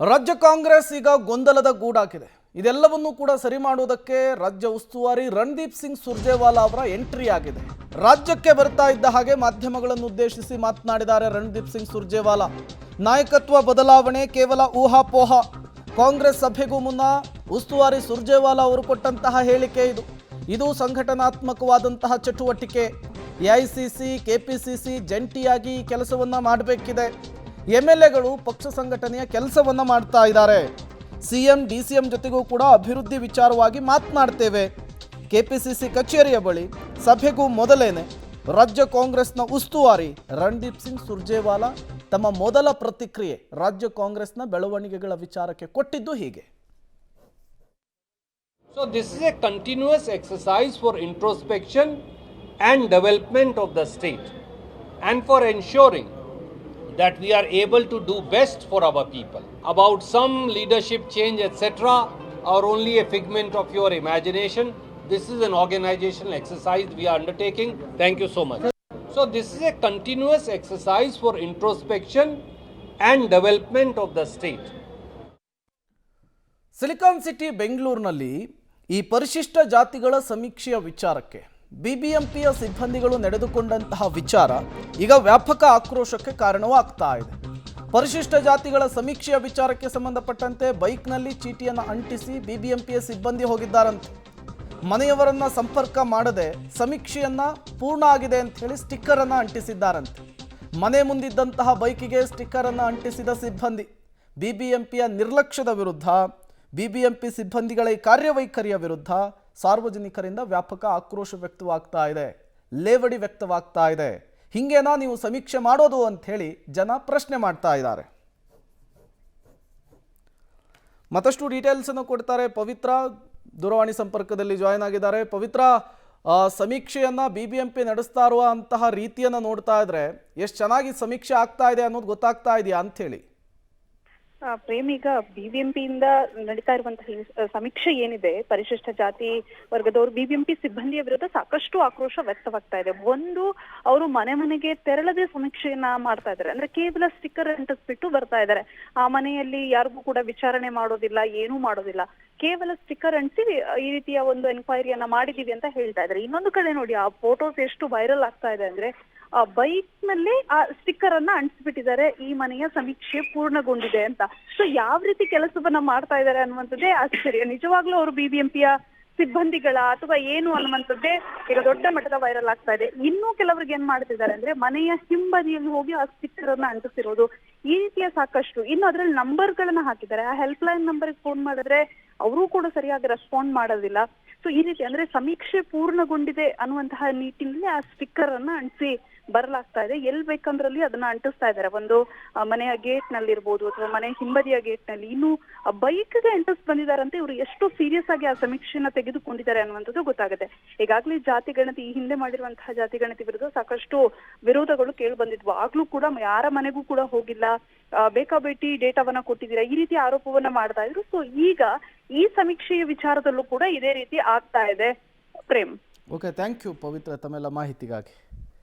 ರಾಜ್ಯ ಕಾಂಗ್ರೆಸ್ ಈಗ ಗೊಂದಲದ ಗೂಡಾಗಿದೆ. ಇದೆಲ್ಲವನ್ನೂ ಕೂಡ ಸರಿ ಮಾಡುವುದಕ್ಕೆ ರಾಜ್ಯ ಉಸ್ತುವಾರಿ ರಣದೀಪ್ ಸಿಂಗ್ ಸುರ್ಜೇವಾಲಾ ಅವರ ಎಂಟ್ರಿ ಆಗಿದೆ. ರಾಜ್ಯಕ್ಕೆ ಬರ್ತಾ ಇದ್ದ ಹಾಗೆ ಮಾಧ್ಯಮಗಳನ್ನು ಉದ್ದೇಶಿಸಿ ಮಾತನಾಡಿದ್ದಾರೆ ರಣದೀಪ್ ಸಿಂಗ್ ಸುರ್ಜೇವಾಲಾ. ನಾಯಕತ್ವ ಬದಲಾವಣೆ ಕೇವಲ ಊಹಾಪೋಹ. ಕಾಂಗ್ರೆಸ್ ಸಭೆಗೂ ಮುನ್ನ ಉಸ್ತುವಾರಿ ಸುರ್ಜೇವಾಲಾ ಅವರು ಕೊಟ್ಟಂತಹ ಹೇಳಿಕೆ ಇದು ಸಂಘಟನಾತ್ಮಕವಾದಂತಹ ಚಟುವಟಿಕೆ. ಎಐಸಿಸಿ ಕೆಪಿಸಿಸಿ ಜಂಟಿಯಾಗಿ ಕೆಲಸವನ್ನ ಮಾಡಬೇಕಿದೆ. ಎಂಎಲ್ಎಗಳು ಪಕ್ಷ ಸಂಘಟನೆಯ ಕೆಲಸವನ್ನ ಮಾಡ್ತಾ ಇದ್ದಾರೆ. ಸಿಎಂ ಡಿಸಿಎಂ ಜೊತೆಗೂ ಕೂಡ ಅಭಿವೃದ್ಧಿ ವಿಚಾರವಾಗಿ ಮಾತನಾಡ್ತೇವೆ. ಕೆಪಿಸಿಸಿ ಕಚೇರಿಯ ಬಳಿ ಸಭೆಗೂ ಮೊದಲೇನೆ ರಾಜ್ಯ ಕಾಂಗ್ರೆಸ್ನ ಉಸ್ತುವಾರಿ ರಣದೀಪ್ ಸಿಂಗ್ ಸುರ್ಜೇವಾಲಾ ತಮ್ಮ ಮೊದಲ ಪ್ರತಿಕ್ರಿಯೆ ರಾಜ್ಯ ಕಾಂಗ್ರೆಸ್ನ ಬೆಳವಣಿಗೆಗಳ ವಿಚಾರಕ್ಕೆ ಕೊಟ್ಟಿದ್ದು ಹೀಗೆ. So this is a continuous exercise for introspection and development of the state and for ensuring that we are able to do best for our people. About some leadership change etc. are only a figment of your imagination. This is an organizational exercise we are undertaking. Thank you so much. So this is a continuous exercise for introspection and development of the state. Silicon city ಬೆಂಗಳೂರಿನಲ್ಲಿ ಈ ಪರಿಶಿಷ್ಟ ಜಾತಿಗಳ ಸಮೀಕ್ಷೆಯ ವಿಚಾರಕ್ಕೆ ಬಿಬಿಎಂಪಿಯ ಸಿಬ್ಬಂದಿಗಳು ನಡೆದುಕೊಂಡಂತಹ ವಿಚಾರ ಈಗ ವ್ಯಾಪಕ ಆಕ್ರೋಶಕ್ಕೆ ಕಾರಣವಾಗ್ತಾ ಇದೆ. ಪರಿಶಿಷ್ಟ ಜಾತಿಗಳ ಸಮೀಕ್ಷೆಯ ವಿಚಾರಕ್ಕೆ ಸಂಬಂಧಪಟ್ಟಂತೆ ಬೈಕ್ನಲ್ಲಿ ಚೀಟಿಯನ್ನು ಅಂಟಿಸಿ ಬಿಬಿಎಂಪಿಯ ಸಿಬ್ಬಂದಿ ಹೋಗಿದ್ದಾರಂತೆ. ಮನೆಯವರನ್ನ ಸಂಪರ್ಕ ಮಾಡದೆ ಸಮೀಕ್ಷೆಯನ್ನ ಪೂರ್ಣ ಆಗಿದೆ ಅಂತ ಹೇಳಿ ಸ್ಟಿಕ್ಕರ್ ಅನ್ನು ಅಂಟಿಸಿದ್ದಾರಂತೆ. ಮನೆ ಮುಂದಿದ್ದಂತಹ ಬೈಕಿಗೆ ಸ್ಟಿಕ್ಕರ್ ಅನ್ನು ಅಂಟಿಸಿದ ಸಿಬ್ಬಂದಿ ಬಿಬಿಎಂಪಿಯ ನಿರ್ಲಕ್ಷ್ಯದ ವಿರುದ್ಧ, ಬಿಬಿಎಂಪಿ ಸಿಬ್ಬಂದಿಗಳ ಈ ಕಾರ್ಯವೈಖರಿಯ ವಿರುದ್ಧ ಸಾರ್ವಜನಿಕರಿಂದ ವ್ಯಾಪಕ ಆಕ್ರೋಶ ವ್ಯಕ್ತವಾಗ್ತಾ ಇದೆ, ಲೇವಡಿ ವ್ಯಕ್ತವಾಗ್ತಾ ಇದೆ. ಹಿಂಗೇನಾ ನೀವು ಸಮೀಕ್ಷೆ ಮಾಡೋದು ಅಂತ ಹೇಳಿ ಜನ ಪ್ರಶ್ನೆ ಮಾಡ್ತಾ ಇದ್ದಾರೆ. ಮತ್ತಷ್ಟು ಡೀಟೇಲ್ಸ್ ಅನ್ನು ಕೊಡ್ತಾರೆ ಪವಿತ್ರ, ದೂರವಾಣಿ ಸಂಪರ್ಕದಲ್ಲಿ ಜಾಯ್ನ್ ಆಗಿದ್ದಾರೆ. ಪವಿತ್ರ, ಸಮೀಕ್ಷೆಯನ್ನ ಬಿಬಿಎಂಪಿ ನಡೆಸ್ತಾ ಇರುವಂತಹ ರೀತಿಯನ್ನ ನೋಡ್ತಾ ಇದ್ರೆ ಎಷ್ಟು ಚೆನ್ನಾಗಿ ಸಮೀಕ್ಷೆ ಆಗ್ತಾ ಇದೆ ಅನ್ನೋದು ಗೊತ್ತಾಗ್ತಾ ಇದೆಯಾ ಅಂತ ಹೇಳಿ. ಪ್ರೇಮ್, ಈಗ ಬಿಬಿಎಂಪಿಯಿಂದ ನಡೀತಾ ಇರುವಂತಹ ಸಮೀಕ್ಷೆ ಏನಿದೆ, ಪರಿಶಿಷ್ಟ ಜಾತಿ ವರ್ಗದವರು ಬಿಬಿಎಂಪಿ ಸಿಬ್ಬಂದಿಯ ವಿರುದ್ಧ ಸಾಕಷ್ಟು ಆಕ್ರೋಶ ವ್ಯಕ್ತವಾಗ್ತಾ ಇದೆ. ಒಂದು, ಅವರು ಮನೆ ಮನೆಗೆ ತೆರಳದೆ ಸಮೀಕ್ಷೆಯನ್ನ ಮಾಡ್ತಾ ಇದ್ದಾರೆ. ಅಂದ್ರೆ ಕೇವಲ ಸ್ಟಿಕ್ಕರ್ ಅಂಟಿಸ್ಬಿಟ್ಟು ಬರ್ತಾ ಇದ್ದಾರೆ. ಆ ಮನೆಯಲ್ಲಿ ಯಾರಿಗೂ ಕೂಡ ವಿಚಾರಣೆ ಮಾಡೋದಿಲ್ಲ, ಏನೂ ಮಾಡೋದಿಲ್ಲ, ಕೇವಲ ಸ್ಟಿಕ್ಕರ್ ಅಂಟಿಸಿ ಈ ರೀತಿಯ ಒಂದು ಎನ್ಕ್ವೈರಿಯನ್ನ ಮಾಡಿದೀವಿ ಅಂತ ಹೇಳ್ತಾ ಇದ್ದಾರೆ. ಇನ್ನೊಂದು ಕಡೆ ನೋಡಿ, ಆ ಫೋಟೋಸ್ ಎಷ್ಟು ವೈರಲ್ ಆಗ್ತಾ ಇದೆ ಅಂದ್ರೆ, ಆ ಬೈಕ್ ನಲ್ಲಿ ಆ ಸ್ಟಿಕ್ಕರ್ ಅನ್ನ ಅಂಟಿಸ್ಬಿಟ್ಟಿದ್ದಾರೆ, ಈ ಮನೆಯ ಸಮೀಕ್ಷೆ ಪೂರ್ಣಗೊಂಡಿದೆ ಅಂತ. ಸೊ ಯಾವ ರೀತಿ ಕೆಲಸವನ್ನ ಮಾಡ್ತಾ ಇದ್ದಾರೆ ಅನ್ನುವಂಥದ್ದೇ ಆಶ್ಚರ್ಯ. ನಿಜವಾಗ್ಲೂ ಅವರು ಬಿಬಿಎಂಪಿಯ ಸಿಬ್ಬಂದಿಗಳ ಅಥವಾ ಏನು ಅನ್ನುವಂಥದ್ದೇ ಈಗ ದೊಡ್ಡ ಮಟ್ಟದ ವೈರಲ್ ಆಗ್ತಾ ಇದೆ. ಇನ್ನೂ ಕೆಲವರಿಗೆ ಏನ್ ಮಾಡ್ತಿದ್ದಾರೆ ಅಂದ್ರೆ, ಮನೆಯ ಹಿಂಬದಿಯಲ್ಲಿ ಹೋಗಿ ಆ ಸ್ಟಿಕ್ಕರ್ ಅನ್ನ ಅಂಟಿಸಿರೋದು, ಈ ರೀತಿಯ ಸಾಕಷ್ಟು. ಇನ್ನು ಅದ್ರಲ್ಲಿ ನಂಬರ್ ಗಳನ್ನ ಹಾಕಿದ್ದಾರೆ. ಆ ಹೆಲ್ಪ್ ಲೈನ್ ನಂಬರ್ ಫೋನ್ ಮಾಡಿದ್ರೆ ಅವರು ಕೂಡ ಸರಿಯಾಗಿ ರೆಸ್ಪಾಂಡ್ ಮಾಡೋದಿಲ್ಲ. ಸೊ ಈ ರೀತಿ ಅಂದ್ರೆ ಸಮೀಕ್ಷೆ ಪೂರ್ಣಗೊಂಡಿದೆ ಅನ್ನುವಂತಹ ನಿಟ್ಟಿನಲ್ಲಿ ಆ ಸ್ಟಿಕ್ಕರ್ ಅನ್ನ ಅಂಟಿಸಿ ಬರಲಾಗ್ತಾ ಇದೆ. ಎಲ್ ಬೇಕಂದ್ರಲ್ಲಿ ಅದನ್ನ ಅಂಟಿಸ್ತಾ ಇದ್ದಾರೆ. ಒಂದು ಮನೆಯ ಗೇಟ್ ನಲ್ಲಿ ಇರ್ಬೋದು ಅಥವಾ ಮನೆ ಹಿಂಬದಿಯ ಗೇಟ್ ನಲ್ಲಿ. ಇನ್ನು ಬೈಕ್ಗೆ ಅಂಟಿಸ್ ಬಂದಿದ್ದಾರಂತೆ. ಇವರು ಎಷ್ಟು ಸೀರಿಯಸ್ ಆಗಿ ಆ ಸಮೀಕ್ಷೆನ ತೆಗೆದುಕೊಂಡಿದ್ದಾರೆ ಅನ್ನುವಂಥದ್ದು ಗೊತ್ತಾಗುತ್ತೆ. ಈಗಾಗಲೇ ಜಾತಿ ಗಣತಿ, ಈ ಹಿಂದೆ ಮಾಡಿರುವಂತಹ ಜಾತಿ ಗಣತಿ ವಿರುದ್ಧ ಸಾಕಷ್ಟು ವಿರೋಧಗಳು ಕೇಳಿ ಬಂದಿದ್ವು. ಆಗ್ಲೂ ಕೂಡ ಯಾರ ಮನೆಗೂ ಕೂಡ ಹೋಗಿಲ್ಲ, ಬೇಕಾಬೇಟಿ ಡೇಟಾವನ್ನ ಕೊಟ್ಟಿದ್ದೀರಾ, ಈ ರೀತಿ ಆರೋಪವನ್ನ ಮಾಡ್ತಾ ಇದ್ರು. ಸೊ ಈಗ ಈ ಸಮೀಕ್ಷೆಯ ವಿಚಾರದಲ್ಲೂ ಕೂಡ ಇದೇ ರೀತಿ ಆಗ್ತಾ ಇದೆ. ಪ್ರೇಮ್, ಓಕೆ, ಥ್ಯಾಂಕ್ ಯು ಪವಿತ್ರ ತಮ್ಮೆಲ್ಲ ಮಾಹಿತಿಗಾಗಿ.